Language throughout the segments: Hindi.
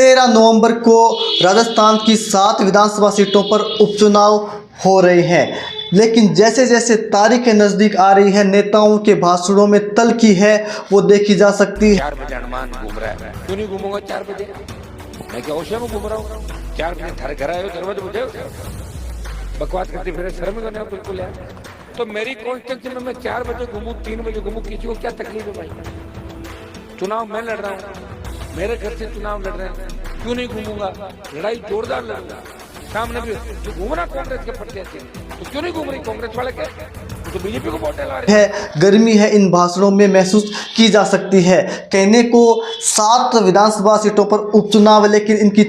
13 नवंबर को राजस्थान की 7 विधानसभा सीटों पर उपचुनाव हो रहे हैं, लेकिन जैसे जैसे तारीखें नज़दीक आ रही है, नेताओं के भाषणों में तल्खी है वो देखी जा सकती है। 4 बजे अनुमान घूम रहा है, क्यों नहीं घूमूंगा 4 बजे? मैं क्या ओशे में घूम रहा हूँ? 4 बजे थारे घर आए हो, दरवाजे मुझे बकवास करते फिर शर्म करने बिल्कुल यार। तो मेरी कॉन्स्टिट्यूंसी में मैं 4 बजे घूमूं, 3 बजे घूमूं, किसी को क्या तकलीफ है भाई? चुनाव मैं लड़ रहा हूँ, मेरे घर से चुनाव लड़ रहे हैं, क्यों नहीं घूमूंगा? लड़ाई जोरदार लड़ूंगा। सामने भी जो घूम रहा कांग्रेस के प्रत्याशी, तो क्यों नहीं घूम रही कांग्रेस वाले? क्या तो बीजेपी को वोट डला रहे है गर्मी है इन भाषणों में महसूस की जा सकती है। कहने को 7 विधानसभा सीटों पर उपचुनाव है, लेकिन इनकी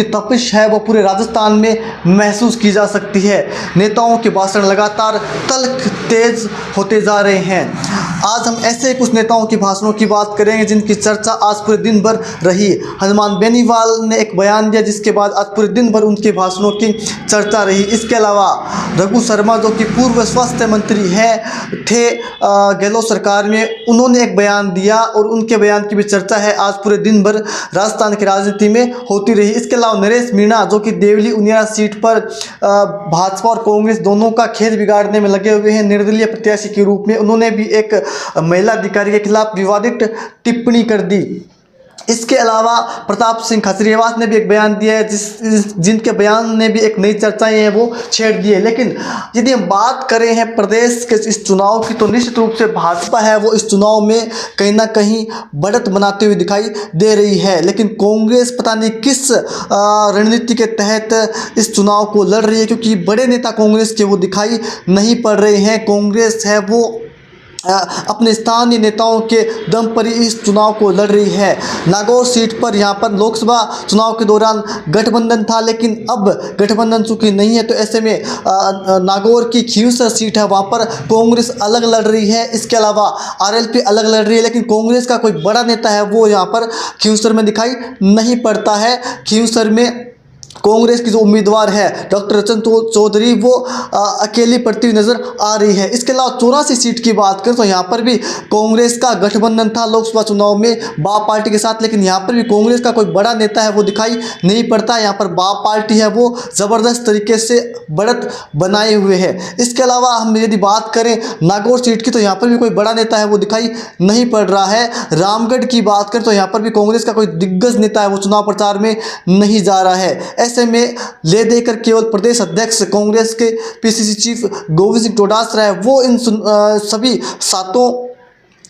तपिश है वो पूरे राजस्थान में महसूस की जा सकती है। नेताओं के भाषण लगातार तल्ख तेज होते जा रहे हैं। आज हम ऐसे कुछ नेताओं के भाषणों की बात करेंगे जिनकी चर्चा आज पूरे दिन भर रही। हनुमान बेनीवाल ने एक बयान दिया, जिसके बाद आज पूरे दिन भर उनके भाषणों की चर्चा रही। इसके अलावा रघु शर्मा, जो कि पूर्व स्वास्थ्य मंत्री थे गहलोत सरकार में, उन्होंने एक बयान दिया और उनके बयान की भी चर्चा है आज पूरे दिन भर राजस्थान की राजनीति में होती रही। इसके अलावा नरेश मीणा, जो कि देवली उनियारा सीट पर भाजपा और कांग्रेस दोनों का खेल बिगाड़ने में लगे हुए हैं निर्दलीय प्रत्याशी के रूप में, उन्होंने भी एक महिला अधिकारी के खिलाफ विवादित टिप्पणी कर दी। इसके अलावा प्रताप सिंह खाचरियावास ने भी एक बयान दिया है, जिनके बयान ने भी एक नई चर्चाएं हैं वो छेड़ दी है। लेकिन यदि हम बात करें हैं प्रदेश के इस चुनाव की, तो निश्चित रूप से भाजपा है वो इस चुनाव में कहीं ना कहीं बढ़त बनाते हुए दिखाई दे रही है। लेकिन कांग्रेस पता नहीं किस रणनीति के तहत इस चुनाव को लड़ रही है, क्योंकि बड़े नेता कांग्रेस के वो दिखाई नहीं पड़ रहे हैं। कांग्रेस है वो अपने स्थानीय नेताओं के दम पर ही इस चुनाव को लड़ रही है। नागौर सीट पर यहाँ पर लोकसभा चुनाव के दौरान गठबंधन था, लेकिन अब गठबंधन चूंकि नहीं है, तो ऐसे में नागौर की खींवसर सीट है, वहाँ पर कांग्रेस अलग लड़ रही है। इसके अलावा आरएलपी अलग लड़ रही है, लेकिन कांग्रेस का कोई बड़ा नेता है वो यहाँ पर खींवसर में दिखाई नहीं पड़ता है। खींवसर में कांग्रेस की जो उम्मीदवार है डॉक्टर रचन चौधरी, वो अकेली पड़ती हुई नजर आ रही है। इसके अलावा 84 सीट की बात करें तो यहाँ पर भी कांग्रेस का गठबंधन था लोकसभा चुनाव में बाप पार्टी के साथ, लेकिन यहाँ पर भी कांग्रेस का कोई बड़ा नेता है वो दिखाई नहीं पड़ता। यहाँ पर बाप पार्टी है वो ज़बरदस्त तरीके से बढ़त बनाए हुए है। इसके अलावा हम यदि बात करें नागौर सीट की, तो यहाँ पर भी कोई बड़ा नेता है वो दिखाई नहीं पड़ रहा है। रामगढ़ की बात करें तो यहाँ पर भी कांग्रेस का कोई दिग्गज नेता है वो चुनाव प्रचार में नहीं जा रहा है। ऐसे में ले देकर केवल प्रदेश अध्यक्ष कांग्रेस के पीसीसी चीफ गोविंद सिंह डोटासरा है वो इन सभी 7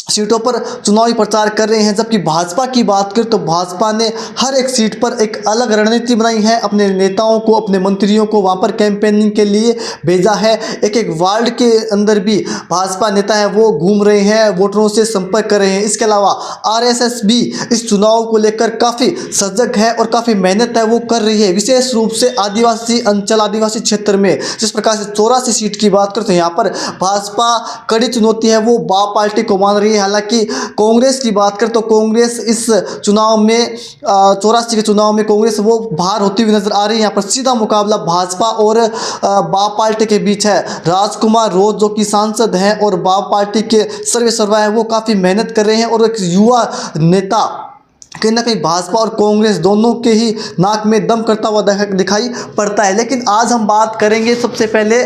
सीटों पर चुनावी प्रचार कर रहे हैं। जबकि भाजपा की बात करें तो भाजपा ने हर एक सीट पर एक अलग रणनीति बनाई है, अपने नेताओं को, अपने मंत्रियों को वहां पर कैंपेनिंग के लिए भेजा है। एक एक वार्ड के अंदर भी भाजपा नेता है वो घूम रहे हैं, वोटरों से संपर्क कर रहे हैं। इसके अलावा आरएसएस भी इस चुनाव को लेकर काफ़ी सजग है और काफ़ी मेहनत है वो कर रही है, विशेष रूप से आदिवासी अंचल, आदिवासी क्षेत्र में। जिस प्रकार से 84 सीट की बात करें तो यहाँ पर भाजपा कड़ी चुनौती है वो बाप पार्टी को मान रही है। हालांकि कांग्रेस की बात करें तो कांग्रेस इस चुनाव में 84 के चुनाव में कांग्रेस वो बाहर होती हुई नजर आ रही है। यहाँ पर सीधा मुकाबला भाजपा और बाप पार्टी के बीच है। राजकुमार रोज, जो कि सांसद हैं और बाप पार्टी के सर्वे सर्वा है, वो काफ़ी मेहनत कर रहे हैं और एक युवा नेता कहीं ना कहीं भाजपा और कांग्रेस दोनों के ही नाक में दम करता हुआ दिखाई पड़ता है। लेकिन आज हम बात करेंगे सबसे पहले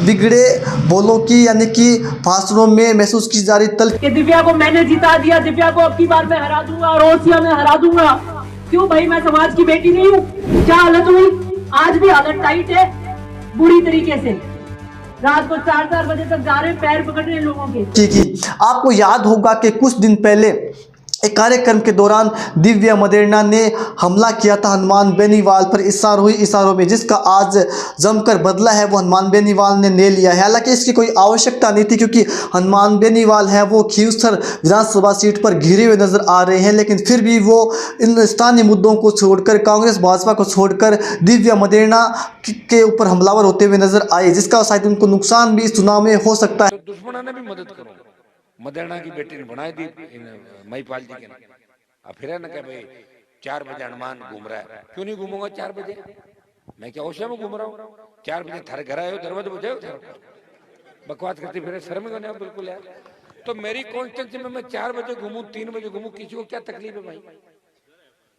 बिगड़े बोलों की, यानी कि भाषणों में महसूस की जा रही तल्ख। दिव्या को मैंने जिता दिया, दिव्या को अब की बार मैं हरा दूंगा और ओसिया में हरा दूंगा। क्यों भाई, मैं समाज की बेटी नहीं हूँ? क्या हालत हुई? आज भी हालत टाइट है बुरी तरीके से। रात को 4-4 बजे तक जा रहे, पैर पकड़ रहे लोगों के। ठीक, आपको याद होगा कि कुछ दिन पहले एक कार्यक्रम के दौरान दिव्या मदेरणा ने हमला किया था हनुमान बेनीवाल पर इशारों में, जिसका आज जमकर बदला है वो हनुमान बेनीवाल ने ले लिया है। हालांकि इसकी कोई आवश्यकता नहीं थी, क्योंकि हनुमान बेनीवाल है वो खींवसर विधानसभा सीट पर घिरे हुए नजर आ रहे हैं, लेकिन फिर भी वो इन स्थानीय मुद्दों को छोड़कर, कांग्रेस भाजपा को छोड़कर दिव्या मदेरणा के ऊपर हमलावर होते हुए नजर आए, जिसका शायद उनको नुकसान भी इस चुनाव में हो सकता है। दुश्मनों ने भी मदद करो, मदेरणा की बेटी ने बनाई दी महिपाल जी के। अब फिर है ना क्या भाई 4 बजे अनुमान घूम रहा है, क्यों नहीं घूमूंगा 4 बजे? मैं क्या ओशे में घूम रहा हूँ? 4 बजे थारे घर आए हो, दरवाजे मुझे बकवास करते फिर शर्म करने बिल्कुल यार। तो मेरी कॉन्स्टिट्यूंसी में मैं 4 बजे घूमूं, 3 बजे घूमूं, किसी को क्या तकलीफ है भाई?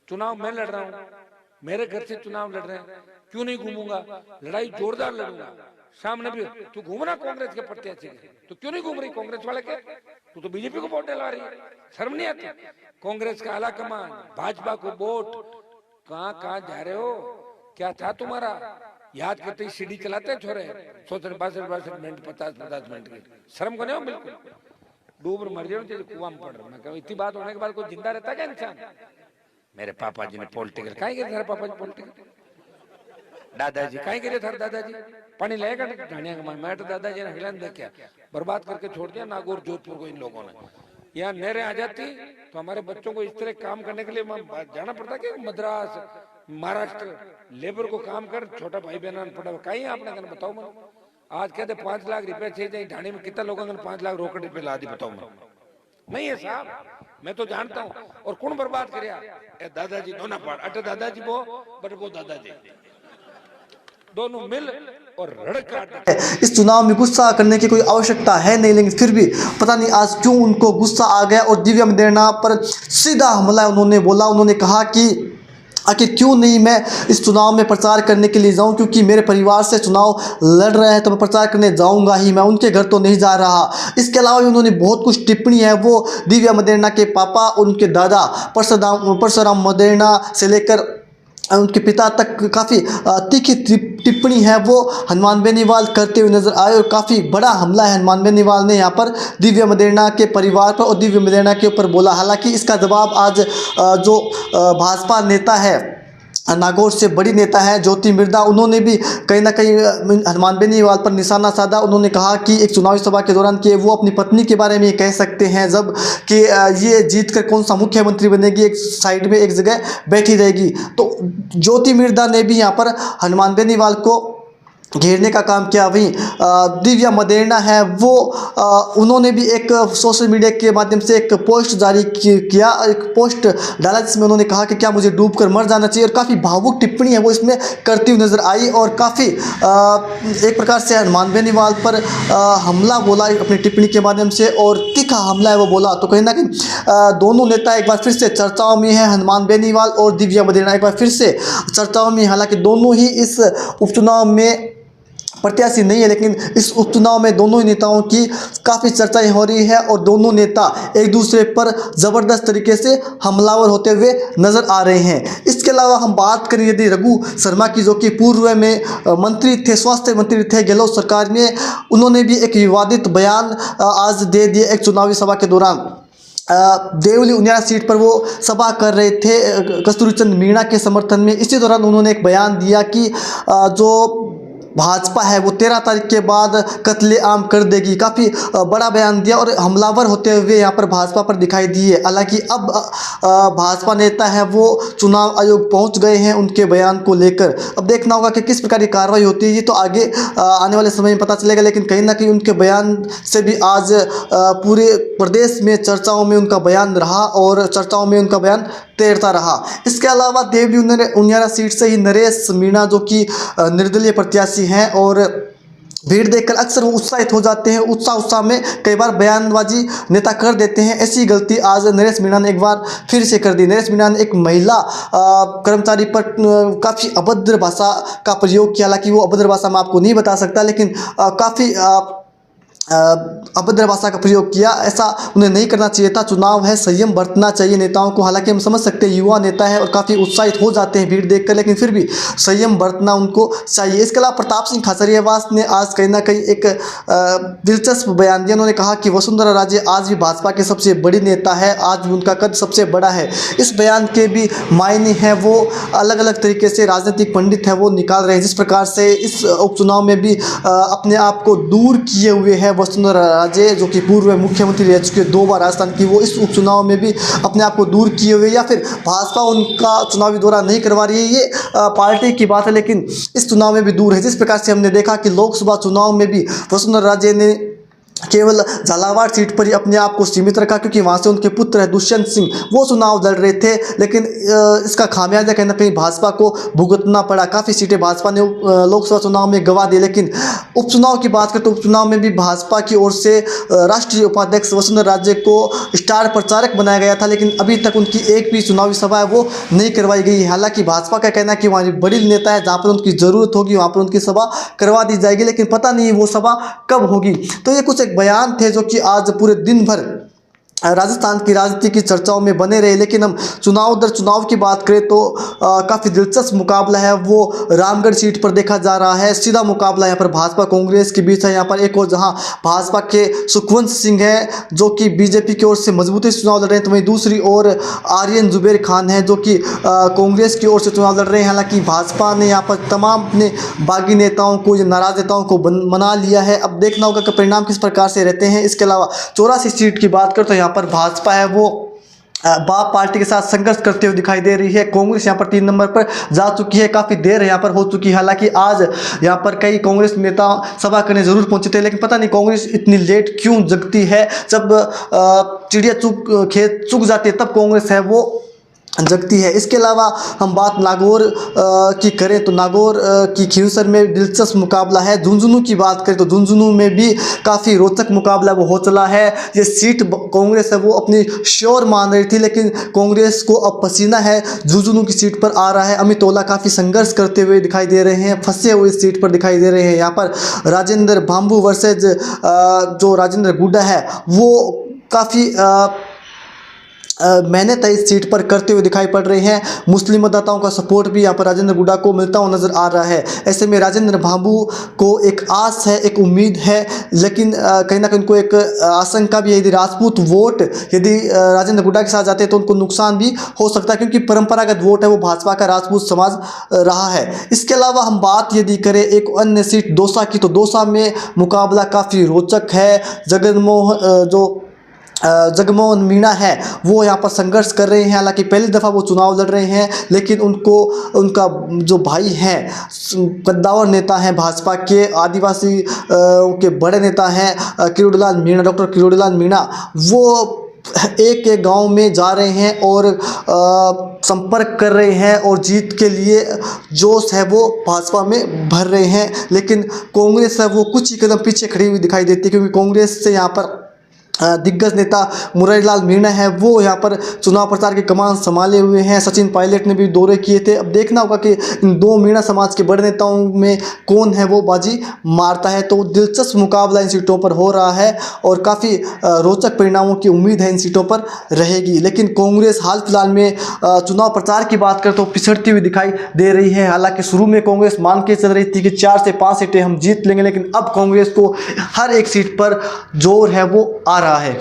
चुनाव मैं लड़ रहा हूँ, मेरे घर से चुनाव लड़ रहे हैं, क्यों नहीं घूमूंगा? लड़ाई जोरदार लड़ूंगा। सामने भी तू घूम रहा कांग्रेस के प्रत्याशी के, तो क्यों नहीं घूम रही कांग्रेस वाले के? तू तो बीजेपी को वोट डलवा रही है, शर्म नहीं आती? कांग्रेस का आला कमान, भाजपा को वोट, कहाँ कहाँ जा रहे हो? क्या था तुम्हारा? याद करते ही सीढ़ी चलाते हैं छोरे, 62 मिनट 50 मिनट की। शर्म को नहीं हो बिल्कुल? डूब मर जाओ कुआं में पड़ रहा। मैं कहूँ इतनी बात होने के बाद कोई जिंदा रहता क्या इंसान? मेरे पापा जी ने पॉलिटिकल कहीं गए? पापा जी पॉलिटिकल, दादाजी कहीं गए? थारे दादाजी पानी लेगा ढाणिया का मैं तो दादाजी ने हिलन दे क्या बर्बाद करके छोड़ दिया नागौर जोधपुर को इन लोगों ने। यहाँ नहरें आ जाती तो हमारे बच्चों को इस तरह काम करने के लिए जाना पड़ता कि मद्रास महाराष्ट्र लेबर को काम कर, छोटा भाई बहन पड़ा कहीं आपने कहना बताओ मैं। आज कहते 5 लाख रुपए चाहिए, ढाणी में कितना लोगों ने 5 लाख रोकड़ रुपए ला दी बताओ मैं? नहीं है साहब, मैं तो जानता हूँ। और कौन बर्बाद कर दादाजी दोनों पाड़ अटे दादाजी वो बट वो दादाजी दोनों मिल और रड़क। इस चुनाव में गुस्सा करने की कोई आवश्यकता है नहीं, लेकिन फिर भी पता नहीं आज क्यों उनको गुस्सा आ गया और दिव्या मदेरणा पर सीधा हमला उन्होंने बोला। उन्होंने कहा कि आखिर क्यों नहीं मैं इस चुनाव में प्रचार करने के लिए जाऊं, क्योंकि मेरे परिवार से चुनाव लड़ रहे हैं तो मैं प्रचार करने जाऊंगा ही, मैं उनके घर तो नहीं जा रहा। इसके अलावा भी उन्होंने बहुत कुछ टिप्पणी है वो दिव्या मदेरणा के पापा, उनके दादा परशुराम मदेरणा से लेकर उनके पिता तक काफ़ी तीखी टिप्पणी है वो हनुमान बेनीवाल करते हुए नजर आए। और काफ़ी बड़ा हमला है हनुमान बेनीवाल ने यहाँ पर दिव्या मदेरणा के परिवार पर और दिव्या मदेरणा के ऊपर बोला। हालांकि इसका जवाब आज जो भाजपा नेता है, नागौर से बड़ी नेता है ज्योति मिर्धा, उन्होंने भी कहीं ना कहीं हनुमान बेनीवाल पर निशाना साधा। उन्होंने कहा कि एक चुनावी सभा के दौरान कि वो अपनी पत्नी के बारे में ये कह सकते हैं जब कि ये जीत कर कौन सा मुख्यमंत्री बनेगी, एक साइड में एक जगह बैठी रहेगी। तो ज्योति मिर्धा ने भी यहाँ पर हनुमान बेनीवाल को घेरने का काम किया। वहीं दिव्या मदेरणा है वो उन्होंने भी एक सोशल मीडिया के माध्यम से एक पोस्ट जारी किया, एक पोस्ट डाला जिसमें उन्होंने कहा कि क्या मुझे डूबकर मर जाना चाहिए। और काफ़ी भावुक टिप्पणी है वो इसमें करती हुई नजर आई और काफ़ी एक प्रकार से हनुमान बेनीवाल पर हमला बोला अपनी टिप्पणी के माध्यम से और तीखा हमला है वो बोला। तो कहीं ना कहीं दोनों नेता एक बार फिर से चर्चाओं में है, हनुमान बेनीवाल और दिव्या मदेरणा एक बार फिर से चर्चाओं में। हालांकि दोनों ही इस उपचुनाव में प्रत्याशी नहीं है, लेकिन इस उपचुनाव में दोनों ही नेताओं की काफ़ी चर्चाएं हो रही है और दोनों नेता एक दूसरे पर ज़बरदस्त तरीके से हमलावर होते हुए नज़र आ रहे हैं। इसके अलावा हम बात करें यदि रघु शर्मा की, जो कि पूर्व में मंत्री थे, स्वास्थ्य मंत्री थे गहलोत सरकार में, उन्होंने भी एक विवादित बयान आज दे दिया एक चुनावी सभा के दौरान। देवली उनियारा सीट पर वो सभा कर रहे थे कस्तूरीचंद मीणा के समर्थन में। इसी दौरान उन्होंने एक बयान दिया कि जो भाजपा है वो 13 तारीख के बाद कत्लेआम कर देगी। काफ़ी बड़ा बयान दिया और हमलावर होते हुए यहाँ पर भाजपा पर दिखाई दिए। हालांकि अब भाजपा नेता है वो चुनाव आयोग पहुँच गए हैं उनके बयान को लेकर। अब देखना होगा कि किस प्रकार की कार्रवाई होती है, ये तो आगे आने वाले समय में पता चलेगा। लेकिन कहीं ना कहीं उनके बयान से भी आज पूरे प्रदेश में चर्चाओं में उनका बयान रहा और चर्चाओं में उनका बयान तैरता रहा। इसके अलावा देवली उनियारा सीट से ही नरेश मीणा जो कि निर्दलीय प्रत्याशी हैं और भीड़ देखकर अक्सर वो उत्साहित हो जाते हैं, उत्साह में कई बार बयानबाजी नेता कर देते हैं। ऐसी गलती आज नरेश मीणा ने एक बार फिर से कर दी। नरेश मीणा ने एक महिला कर्मचारी पर काफ़ी अभद्र भाषा का प्रयोग किया। हालांकि वो अभद्र भाषा मैं आपको नहीं बता सकता, लेकिन काफ़ी अभद्र भाषा का प्रयोग किया। ऐसा उन्हें नहीं करना चाहिए था। चुनाव है, संयम बरतना चाहिए नेताओं को। हालांकि हम समझ सकते हैं युवा नेता है और काफ़ी उत्साहित हो जाते हैं भीड़ देखकर, लेकिन फिर भी संयम बरतना उनको चाहिए। इसके अलावा प्रताप सिंह खाचरियावास ने आज कहीं ना कहीं एक दिलचस्प बयान दिया। उन्होंने कहा कि वसुंधरा राजे आज भी भाजपा के सबसे बड़ी नेता है, आज भी उनका कद सबसे बड़ा है। इस बयान के भी मायने हैं वो अलग अलग तरीके से राजनीतिक पंडित है वो निकाल रहे हैं। जिस प्रकार से इस उपचुनाव में भी अपने आप को दूर किए हुए हैं वसुंधरा राजे, जो कि पूर्व मुख्यमंत्री रह चुके 2 बार राजस्थान की, वो इस उपचुनाव में भी अपने आप को दूर किए हुए, या फिर भाजपा उनका चुनावी दौरा नहीं करवा रही है, ये पार्टी की बात है, लेकिन इस चुनाव में भी दूर है। जिस प्रकार से हमने देखा कि लोकसभा चुनाव में भी वसुंधरा राजे ने केवल झालावाड़ सीट पर ही अपने आप को सीमित रखा, क्योंकि वहाँ से उनके पुत्र है दुष्यंत सिंह, वो चुनाव लड़ रहे थे। लेकिन इसका खामियाजा कहीं ना कहीं भाजपा को भुगतना पड़ा। काफ़ी सीटें भाजपा ने लोकसभा चुनाव में गंवा दी, लेकिन उपचुनाव की बात करें तो उपचुनाव में भी भाजपा की ओर से राष्ट्रीय उपाध्यक्ष वसुंधरा राजे को स्टार प्रचारक बनाया गया था, लेकिन अभी तक उनकी एक भी चुनावी सभा है वो नहीं करवाई गई। हालांकि भाजपा का कहना है कि वहाँ बड़ी नेता है, जहाँ पर उनकी ज़रूरत होगी वहाँ पर उनकी सभा करवा दी जाएगी, लेकिन पता नहीं वो सभा कब होगी। तो ये कुछ एक बयान थे जो कि आज पूरे दिन भर राजस्थान की राजनीति की चर्चाओं में बने रहे। लेकिन हम चुनाव दर चुनाव की बात करें तो काफ़ी दिलचस्प मुकाबला है वो रामगढ़ सीट पर देखा जा रहा है। सीधा मुकाबला यहाँ पर भाजपा कांग्रेस के बीच है। यहाँ पर एक और जहाँ भाजपा के सुखवंत सिंह है जो कि बीजेपी की ओर से मजबूती से चुनाव लड़ रहे हैं, तो वहीं दूसरी ओर आर्यन जुबेर खान है जो कि कांग्रेस की ओर से चुनाव लड़ रहे हैं। हालांकि भाजपा ने यहाँ पर तमाम अपने बागी नेताओं को या नाराज नेताओं को मना लिया है। अब देखना होगा कि परिणाम किस प्रकार से रहते हैं। इसके अलावा 84 सीट की बात करें तो यहाँ पर भाजपा है वो बाप पार्टी के साथ संघर्ष करते हुए दिखाई दे रही है। कांग्रेस यहाँ पर 3 नंबर पर जा चुकी है, काफ़ी देर यहाँ पर हो चुकी है। हालांकि आज यहाँ पर कई कांग्रेस नेता सभा करने जरूर पहुंचे थे, लेकिन पता नहीं कांग्रेस इतनी लेट क्यों जगती है। जब चिड़िया खेत चुग जाती है तब कांग्रेस है वो जगती है। इसके अलावा हम बात नागौर की करें तो नागौर की खींवसर में दिलचस्प मुकाबला है। झुंझुनू की बात करें तो झुंझुनू में भी काफ़ी रोचक मुकाबला वो हो चला है। ये सीट कांग्रेस है वो अपनी श्योर मान रही थी, लेकिन कांग्रेस को अब पसीना है झुंझुनू की सीट पर आ रहा है। अमित ओला काफ़ी संघर्ष करते हुए दिखाई दे रहे हैं, फंसे हुए इस सीट पर दिखाई दे रहे हैं। यहाँ पर राजेंद्र भांबू वर्सेज जो राजेंद्र गुड्डा है वो काफ़ी मेहनत है इस सीट पर करते हुए दिखाई पड़ रहे हैं। मुस्लिम मतदाताओं का सपोर्ट भी यहाँ पर राजेंद्र गुड्डा को मिलता हुआ नजर आ रहा है। ऐसे में राजेंद्र भांबू को एक आस है, एक उम्मीद है, लेकिन कहीं ना कहीं उनको एक आशंका भी है। यदि राजपूत वोट यदि राजेंद्र गुड्डा के साथ जाते हैं तो उनको नुकसान भी हो सकता है, क्योंकि परंपरागत वोट है वो भाजपा का राजपूत समाज रहा है। इसके अलावा हम बात यदि करें एक अन्य सीट दौसा की, तो दौसा में मुकाबला काफ़ी रोचक है। जगमोहन मीणा है वो यहाँ पर संघर्ष कर रहे हैं। हालांकि पहली दफ़ा वो चुनाव लड़ रहे हैं, लेकिन उनका जो भाई हैं कद्दावर नेता हैं भाजपा के, आदिवासी के बड़े नेता हैं किरोड़ीलाल मीणा, डॉक्टर किरोड़ीलाल मीणा, वो एक एक गांव में जा रहे हैं और संपर्क कर रहे हैं और जीत के लिए जोश है वो भाजपा में भर रहे हैं। लेकिन कांग्रेस है वो कुछ ही कदम पीछे खड़ी हुई दिखाई देती है, क्योंकि कांग्रेस से यहाँ पर दिग्गज नेता मुरारीलाल मीणा है वो यहाँ पर चुनाव प्रचार की कमान संभाले हुए हैं। सचिन पायलट ने भी दौरे किए थे। अब देखना होगा कि इन दो मीणा समाज के बड़े नेताओं में कौन है वो बाजी मारता है। तो दिलचस्प मुकाबला इन सीटों पर हो रहा है और काफ़ी रोचक परिणामों की उम्मीद है इन सीटों पर रहेगी। लेकिन कांग्रेस हाल फिलहाल में चुनाव प्रचार की बात करें तो पिछड़ती हुई दिखाई दे रही है। हालांकि शुरू में कांग्रेस मान के चल रही थी कि 4 से 5 सीटें हम जीत लेंगे, लेकिन अब कांग्रेस को हर एक सीट पर जोर है वो आ रहा है।